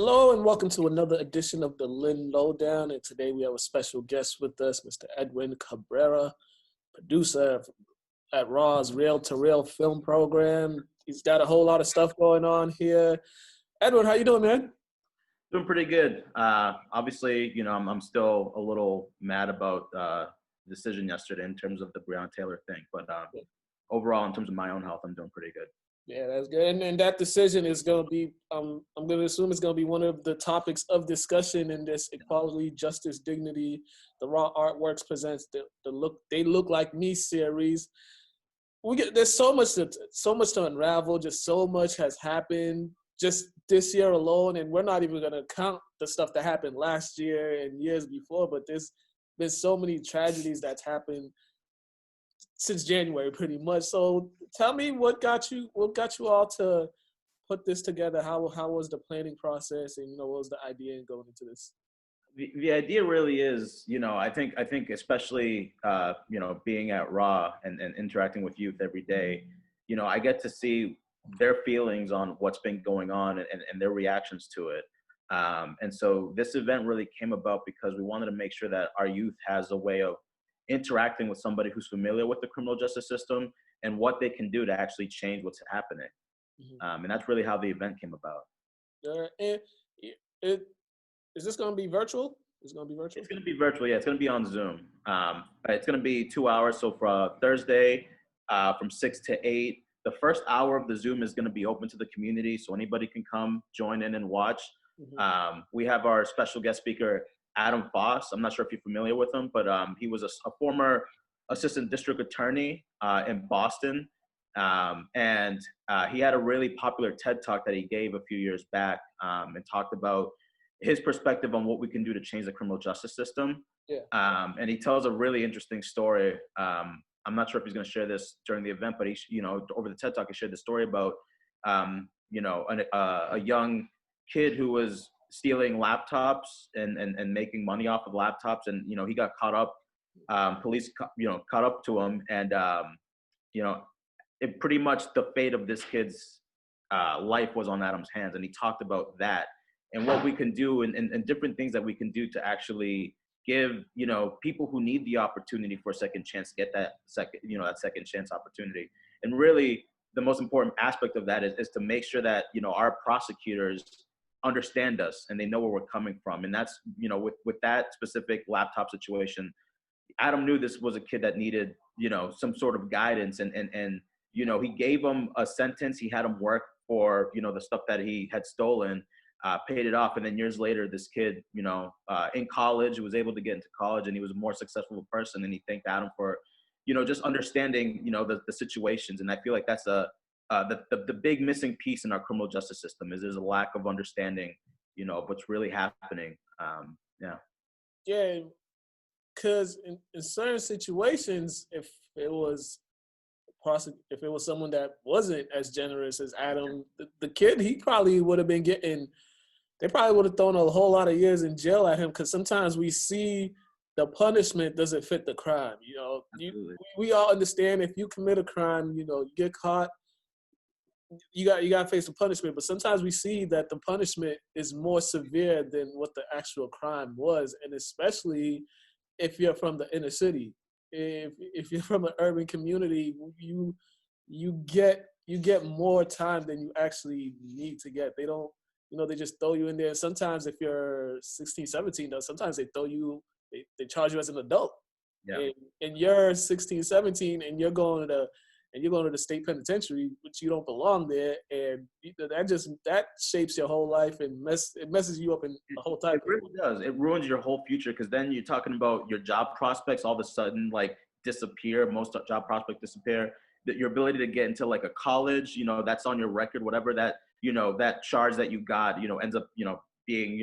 Hello and welcome to another edition of the Lynn Lowdown. And today we have a special guest with us, Mr. Edwin Cabrera, producer at Raw's Rail to Rail film program. He's got a whole lot of stuff going on here. Edwin, how you doing, man? Doing pretty good. Obviously, I'm still a little mad about the decision yesterday in terms of the Breonna Taylor thing. But overall, in terms of my own health, I'm doing pretty good. Yeah, that's good. And that decision is going to be, I'm going to assume it's going to be one of the topics of discussion in this Equality, Justice, Dignity, the Raw Artworks presents the Look They Look Like Me series. There's so much to unravel. Just so much has happened just this year alone, and we're not even going to count the stuff that happened last year and years before. But there's been so many tragedies that's happened since January, pretty much. So tell me, what got you all to put this together? How was the planning process, and what was the idea in going into this? The idea really is, I think especially being at Raw and interacting with youth every day, I get to see their feelings on what's been going on and their reactions to it. And so this event really came about because we wanted to make sure that our youth has a way of interacting with somebody who's familiar with the criminal justice system and what they can do to actually change what's happening. Mm-hmm. And that's really how the event came about. Is this going to be virtual? It's going to be virtual? It's going to be virtual, yeah. It's going to be on Zoom. It's going to be 2 hours. So for Thursday, from 6 to 8, the first hour of the Zoom is going to be open to the community, so anybody can come, join in, and watch. Mm-hmm. We have our special guest speaker, Adam Foss. I'm not sure if you're familiar with him, but he was a former assistant district attorney in Boston. And he had a really popular TED Talk that he gave a few years back and talked about his perspective on what we can do to change the criminal justice system. Yeah. And he tells a really interesting story. I'm not sure if he's going to share this during the event, but he, over the TED Talk, he shared the story about, a young kid who was stealing laptops and making money off of laptops. And, he got caught up, police, caught up to him. And, it pretty much the fate of this kid's life was on Adam's hands. And he talked about that and what we can do and different things that we can do to actually give, people who need the opportunity for a second chance, get that second chance opportunity. And really the most important aspect of that is to make sure that, our prosecutors understand us and they know where we're coming from. And that's, with that specific laptop situation, Adam knew this was a kid that needed, some sort of guidance and he gave him a sentence. He had him work for, the stuff that he had stolen, paid it off. And then years later, this kid, in college, was able to get into college and he was a more successful person. And he thanked Adam for, just understanding, the situations. And I feel like that's the big missing piece in our criminal justice system is there's a lack of understanding, of what's really happening. Yeah, because in certain situations, if it was someone that wasn't as generous as Adam, the kid, he probably would have been they probably would have thrown a whole lot of years in jail at him, because sometimes we see the punishment doesn't fit the crime. We all understand if you commit a crime, you get caught, you got to face the punishment. But sometimes we see that the punishment is more severe than what the actual crime was, and especially if you're from the inner city. If you're from an urban community, you get more time than you actually need to get. They don't, they just throw you in there. Sometimes if you're 16, 17, though, sometimes they they charge you as an adult. Yeah. And you're 16, 17, and you're going to the state penitentiary, which you don't belong there, and that shapes your whole life and it messes you up in the whole time. It really does. It ruins your whole future, because then you're talking about your job prospects all of a sudden disappear. Most job prospects disappear. That your ability to get into a college, that's on your record, whatever that that charge that you got, ends up being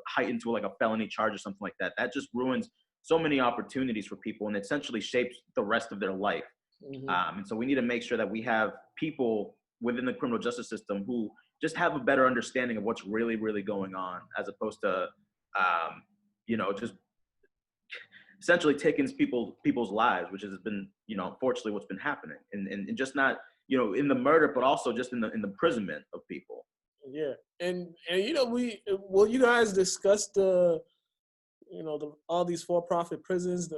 heightened to a felony charge or something like that. That just ruins so many opportunities for people and essentially shapes the rest of their life. Mm-hmm. And so we need to make sure that we have people within the criminal justice system who just have a better understanding of what's really, really going on, as opposed to, just essentially taking people's lives, which has been, unfortunately what's been happening, and just not, in the murder, but also just in the imprisonment of people. Yeah, and we will you guys discuss all these for-profit prisons,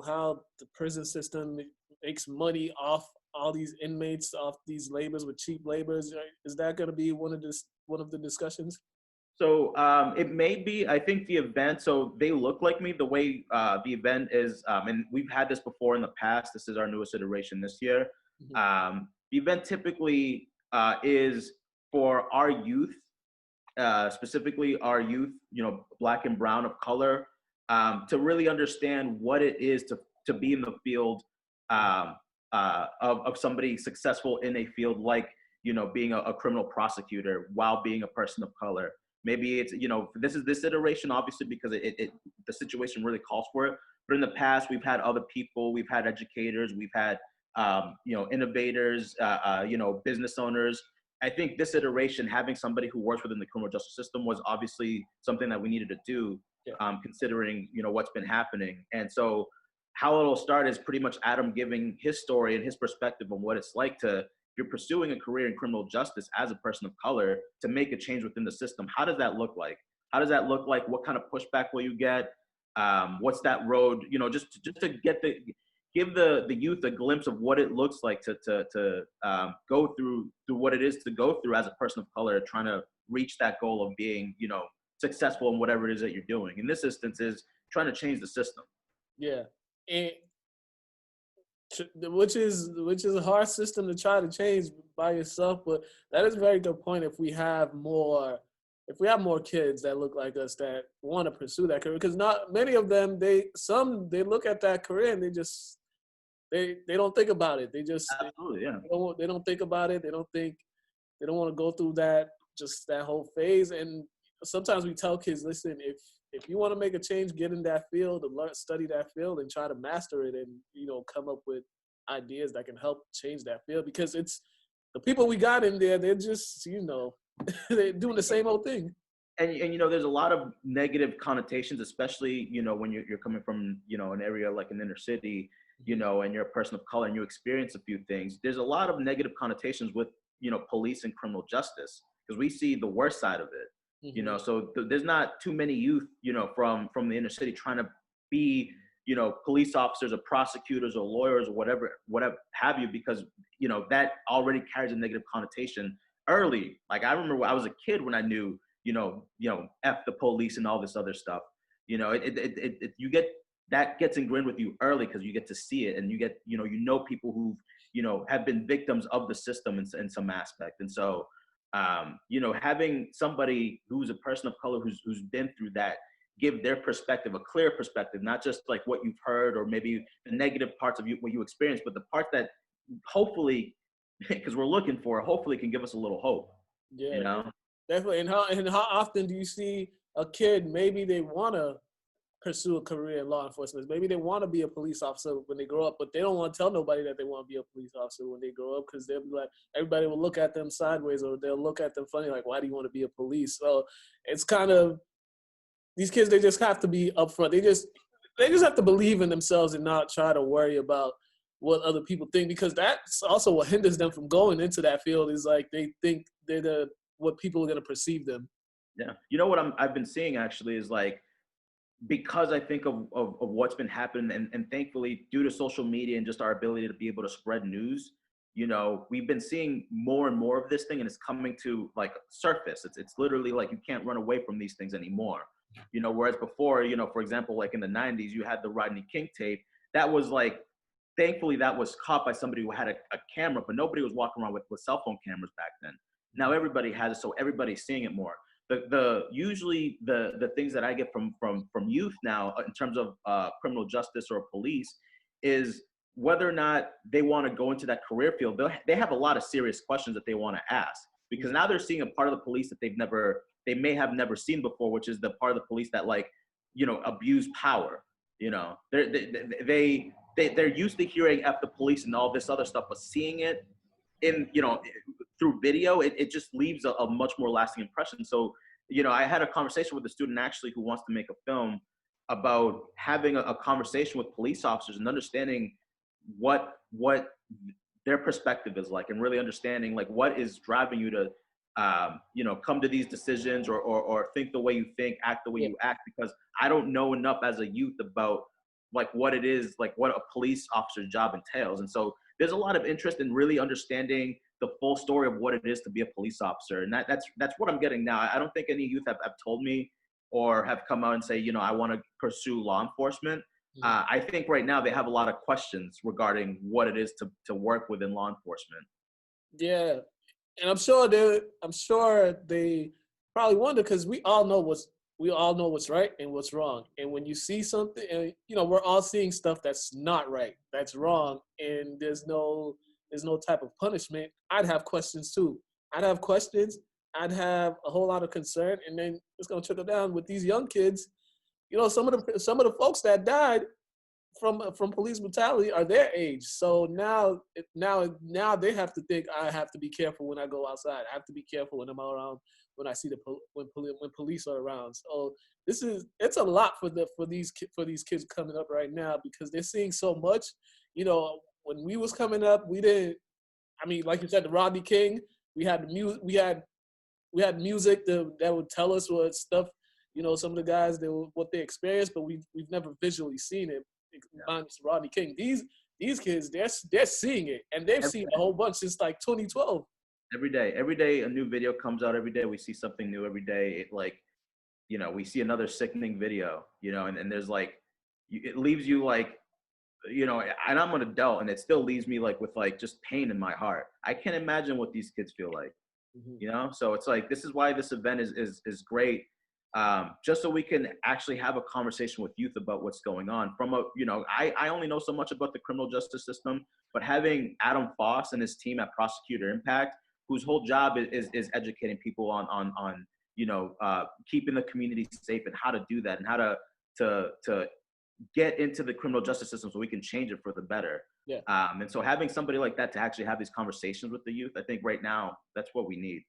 how the prison system makes money off all these inmates, off these labors with cheap labors. Is that going to be one of the discussions? So it may be, I think the event, so they look like me the way the event is, and we've had this before in the past. This is our newest iteration this year. Mm-hmm. The event typically is for our youth, specifically our youth, Black and brown of color, to really understand what it is to be in the field of somebody successful in a field like, being a criminal prosecutor while being a person of color. Maybe it's, this iteration, obviously, because the situation really calls for it. But in the past, we've had other people, we've had educators, we've had, innovators, business owners. I think this iteration, having somebody who works within the criminal justice system was obviously something that we needed to do, Yeah. considering, what's been happening. And so how it'll start is pretty much Adam giving his story and his perspective on what it's like if you're pursuing a career in criminal justice as a person of color, to make a change within the system. How does that look like? How does that look like? What kind of pushback will you get? What's that road? Just to give the youth a glimpse of what it looks like to go through what it is to go through as a person of color, trying to reach that goal of being, successful in whatever it is that you're doing. In this instance, is trying to change the system. Yeah, and which is a hard system to try to change by yourself. But that is a very good point. If we have more kids that look like us that want to pursue that career, because not many of them, they look at that career and they don't think about it. Absolutely, yeah. They don't think about it. They don't want to go through that whole phase. And sometimes we tell kids, listen, if you want to make a change, get in that field and study that field and try to master it, and come up with ideas that can help change that field, because it's the people we got in there, they're just they're doing the same old thing. And there's a lot of negative connotations, especially when you're coming from an area like an inner city, and you're a person of color and you experience a few things. There's a lot of negative connotations with police and criminal justice, because we see the worst side of it. Mm-hmm. So there's not too many youth, from the inner city trying to be, police officers or prosecutors or lawyers or whatever have you, because, that already carries a negative connotation early. Like, I remember when I was a kid when I knew, F the police and all this other stuff. You get, that gets ingrained with you early, because you get to see it, and you get, people who, have been victims of the system in some aspect. And so, having somebody who's a person of color who's been through that, give their perspective, a clear perspective, not just like what you've heard or maybe the negative parts of what you experienced, but the part that hopefully, because we're looking for, hopefully can give us a little hope. Yeah, definitely. And how often do you see a kid, maybe they want to pursue a career in law enforcement, maybe they want to be a police officer when they grow up, but they don't want to tell nobody that they want to be a police officer when they grow up, because they'll be like, everybody will look at them sideways, or they'll look at them funny, like, why do you want to be a police? So it's kind of, these kids, they just have to be upfront. They just have to believe in themselves and not try to worry about what other people think, because that's also what hinders them from going into that field, is like they think they're what people are going to perceive them. Yeah. What I've been seeing actually is, like, because I think of what's been happening, and thankfully due to social media and just our ability to be able to spread news, we've been seeing more and more of this thing, and it's coming to like surface. It's literally like you can't run away from these things anymore. Whereas before, for example, like in the 90s, you had the Rodney King tape. That was like, thankfully that was caught by somebody who had a camera, but nobody was walking around with cell phone cameras back then. Now everybody has it, so everybody's seeing it more. Usually the things that I get from youth now in terms of criminal justice or police is whether or not they want to go into that career field. They have a lot of serious questions that they want to ask, because now they're seeing a part of the police that they may have never seen before, which is the part of the police that, like, abuse power. They're used to hearing F the police and all this other stuff, but seeing it in, through video, it just leaves a much more lasting impression. So, I had a conversation with a student actually who wants to make a film about having a conversation with police officers and understanding what their perspective is like, and really understanding, like, what is driving you to come to these decisions or think the way you think, act the way you act, because I don't know enough as a youth about like what it is, like what a police officer's job entails. And so there's a lot of interest in really understanding the full story of what it is to be a police officer. And that's what I'm getting now. I don't think any youth have told me or have come out and say, I want to pursue law enforcement. I think right now they have a lot of questions regarding what it is to work within law enforcement. Yeah, and I'm sure they probably wonder, because we all know what's right and what's wrong. And when you see something, and we're all seeing stuff that's not right, that's wrong, and there's no type of punishment, I'd have questions too. I'd have questions. I'd have a whole lot of concern, and then it's gonna trickle down with these young kids. Some of the folks that died from police brutality are their age. So now they have to think, I have to be careful when I go outside. I have to be careful when I'm around, when I see when police are around. So it's a lot for these kids coming up right now, because they're seeing so much. When we was coming up, we didn't. I mean, like you said, the Rodney King. We had the music. We had music that would tell us what stuff. Some of the guys, what they experienced, but we've never visually seen it. Minus Rodney King. These kids, they're seeing it, and they've seen a whole bunch since like 2012. Every day a new video comes out. Every day we see something new. Every day we see another sickening video. And there's like, it leaves you like, and I'm an adult, and it still leaves me like with like just pain in my heart. I can't imagine what these kids feel like. So it's like, this is why this event is great. Just so we can actually have a conversation with youth about what's going on. I only know so much about the criminal justice system, but having Adam Foss and his team at Prosecutor Impact, whose whole job is educating people on keeping the community safe and how to do that and how to get into the criminal justice system so we can change it for the better. Yeah. And so having somebody like that to actually have these conversations with the youth, I think right now that's what we need.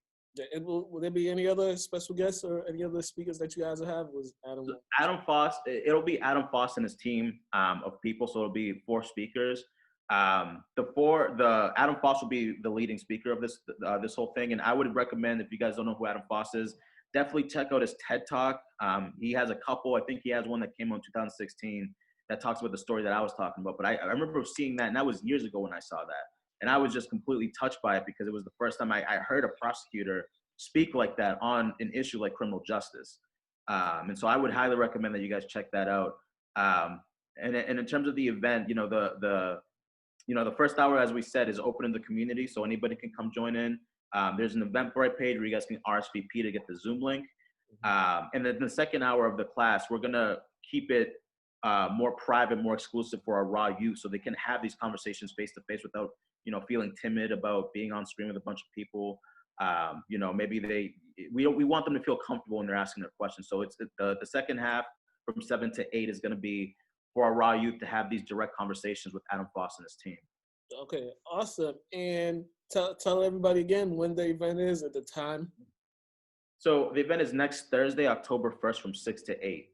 And will there be any other special guests or any other speakers that you guys will have? Was Adam Foss? It'll be Adam Foss and his team of people. So it'll be 4 speakers. Adam Foss will be the leading speaker of this whole thing. And I would recommend, if you guys don't know who Adam Foss is, definitely check out his TED Talk. He has a couple. I think he has one that came out in 2016 that talks about the story that I was talking about. But I remember seeing that, and that was years ago when I saw that. And I was just completely touched by it, because it was the first time I heard a prosecutor speak like that on an issue like criminal justice. And so I would highly recommend that you guys check that out. And in terms of the event, the first hour, as we said, is open to the community, so anybody can come join in. There's an Eventbrite page where you guys can RSVP to get the Zoom link. And then the second hour of the class, we're gonna keep it more private, more exclusive for our raw youth, so they can have these conversations face to face without feeling timid about being on screen with a bunch of people. Maybe we want them to feel comfortable when they're asking their questions. So it's the second half from 7 to 8 is going to be for our raw youth to have these direct conversations with Adam Foss and his team. Okay, awesome. And tell everybody again when the event is, at the time. So the event is next Thursday, October 1st from 6 to 8.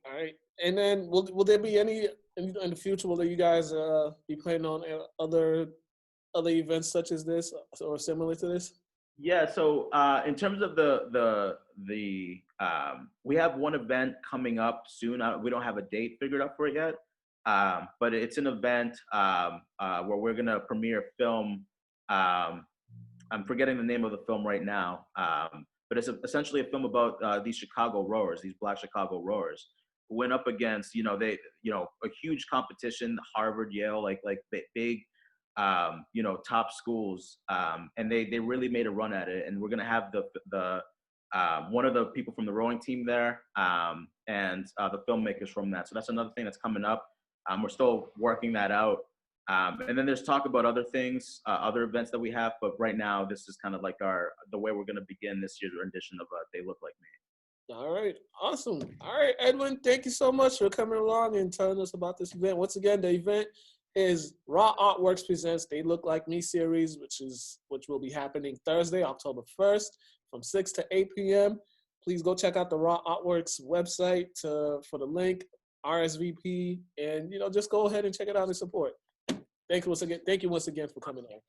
All right. And then will there be any in the future? Will you guys be planning on other events such as this or similar to this? Yeah. So in terms of the we have one event coming up soon. We don't have a date figured out for it yet, but it's an event where we're gonna premiere a film. I'm forgetting the name of the film right now, but it's essentially a film about these Chicago rowers, these Black Chicago rowers, who went up against a huge competition, Harvard, Yale, like big top schools, and they really made a run at it. And we're gonna have the one of the people from the rowing team there, and the filmmakers from that. So that's another thing that's coming up. We're still working that out. And then there's talk about other things, other events that we have, but right now this is kind of like the way we're gonna begin this year's rendition of They Look Like Me. All right, awesome. All right, Edwin, thank you so much for coming along and telling us about this event. Once again, the event is Raw Artworks presents They Look Like Me series, which will be happening Thursday, October 1st from 6 to 8 p.m. Please go check out the Raw Artworks website for the link, RSVP, and just go ahead and check it out and support. Thank you once again for coming on.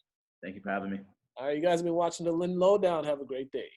Thank you for having me. All right, you guys have been watching the Lynn Lowdown. Have a great day.